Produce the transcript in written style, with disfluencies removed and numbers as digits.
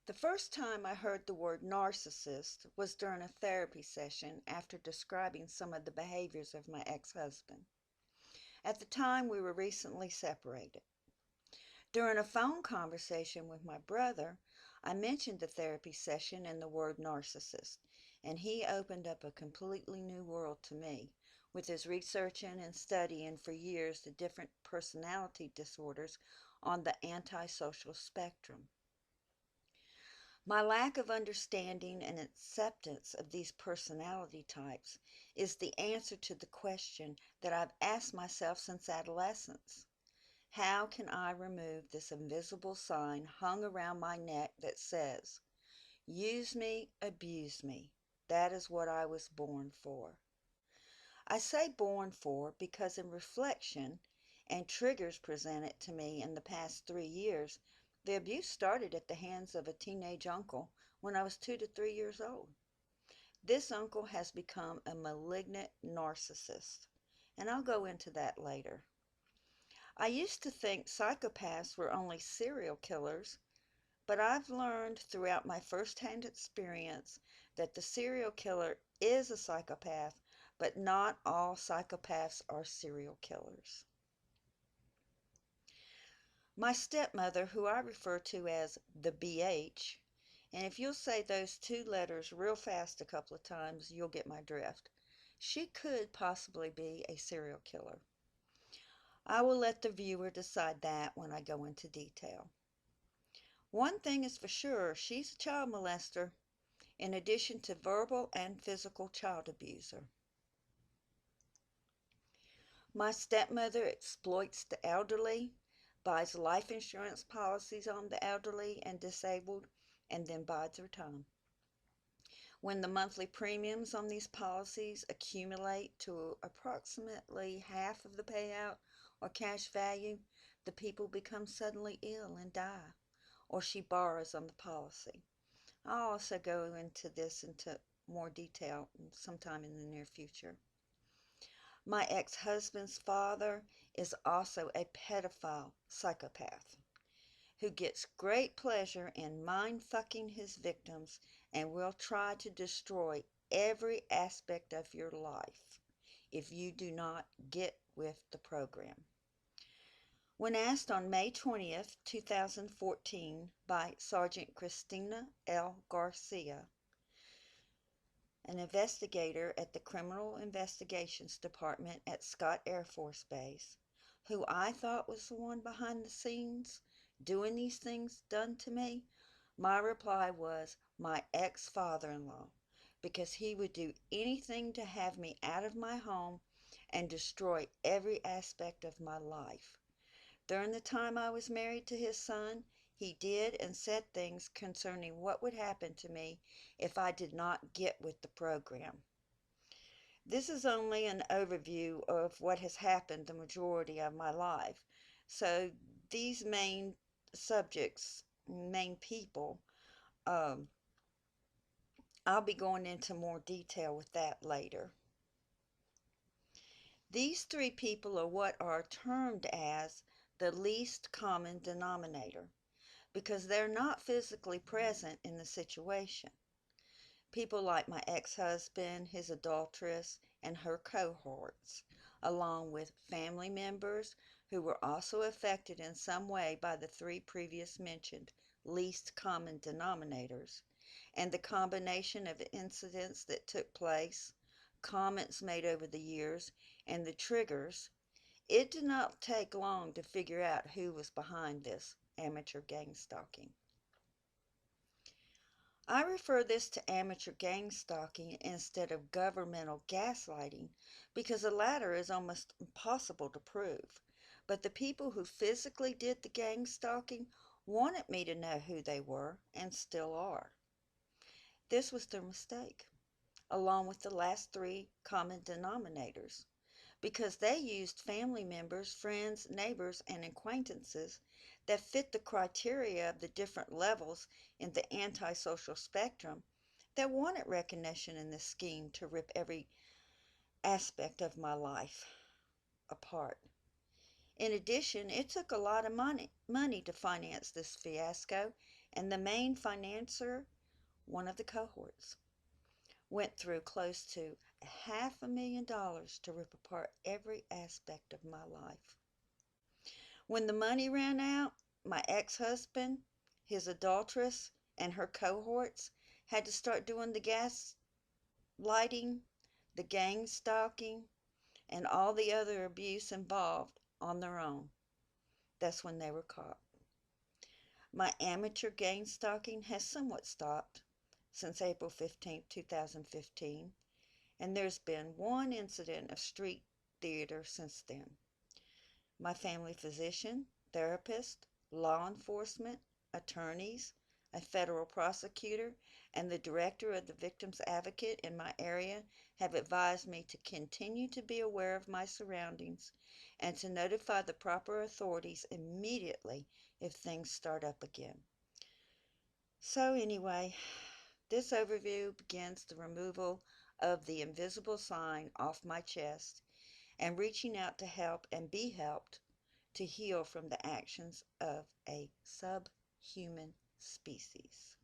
The first time I heard the word narcissist was during a therapy session after describing some of the behaviors of my ex-husband. At the time, we were recently separated. During a phone conversation with my brother, I mentioned the therapy session and the word narcissist, and he opened up a completely new world to me with his researching and studying for years the different personality disorders on the antisocial spectrum. My lack of understanding and acceptance of these personality types is the answer to the question that I've asked myself since adolescence. How can I remove this invisible sign hung around my neck that says, use me, abuse me. That is what I was born for. I say born for because in reflection and triggers presented to me in the past 3 years, the abuse started at the hands of a teenage uncle when I was 2 to 3 years old. This uncle has become a malignant narcissist, and I'll go into that later. I used to think psychopaths were only serial killers, but I've learned throughout my first-hand experience that the serial killer is a psychopath, but not all psychopaths are serial killers. My stepmother, who I refer to as the BH, and if you'll say those two letters real fast a couple of times, you'll get my drift. She could possibly be a serial killer. I will let the viewer decide that when I go into detail. One thing is for sure, she's a child molester, in addition to verbal and physical child abuser. My stepmother exploits the elderly, buys life insurance policies on the elderly and disabled, and then bides her time. When the monthly premiums on these policies accumulate to approximately half of the payout or cash value, the people become suddenly ill and die, or she borrows on the policy. I'll also go into more detail sometime in the near future. My ex-husband's father is also a pedophile psychopath who gets great pleasure in mind-fucking his victims and will try to destroy every aspect of your life if you do not get with the program. When asked on May 20th, 2014 by Sergeant Christina L. Garcia, an investigator at the Criminal Investigations Department at Scott Air Force Base, who I thought was the one behind the scenes doing these things done to me, my reply was my ex-father-in-law, because he would do anything to have me out of my home and destroy every aspect of my life. During the time I was married to his son, he did and said things concerning what would happen to me if I did not get with the program. This is only an overview of what has happened the majority of my life. So these main subjects, main people, um, I'll be going into more detail with that later. These three people are what are termed as the least common denominator because they're not physically present in the situation. People like my ex-husband, his adulteress, and her cohorts, along with family members who were also affected in some way by the three previous mentioned least common denominators, and the combination of incidents that took place, comments made over the years, and the triggers, it did not take long to figure out who was behind this amateur gang stalking. I refer this to amateur gang stalking instead of governmental gaslighting because the latter is almost impossible to prove. But the people who physically did the gang stalking wanted me to know who they were and still are. This was their mistake, along with the last three common denominators, because they used family members, friends, neighbors, and acquaintances that fit the criteria of the different levels in the antisocial spectrum that wanted recognition in this scheme to rip every aspect of my life apart. In addition, it took a lot of money to finance this fiasco, And the main financier, one of the cohorts, went through close to $500,000 to rip apart every aspect of my life. When the money ran out, my ex-husband, his adulteress, and her cohorts had to start doing the gas lighting, the gang stalking, and all the other abuse involved on their own. That's when they were caught. My amateur gang stalking has somewhat stopped since April 15, 2015, and there's been one incident of street theater since then. My family physician, therapist, law enforcement, attorneys, a federal prosecutor, and the director of the Victims Advocate in my area have advised me to continue to be aware of my surroundings and to notify the proper authorities immediately if things start up again. So anyway, this overview begins the removal of the invisible sign off my chest and reaching out to help and be helped to heal from the actions of a subhuman species.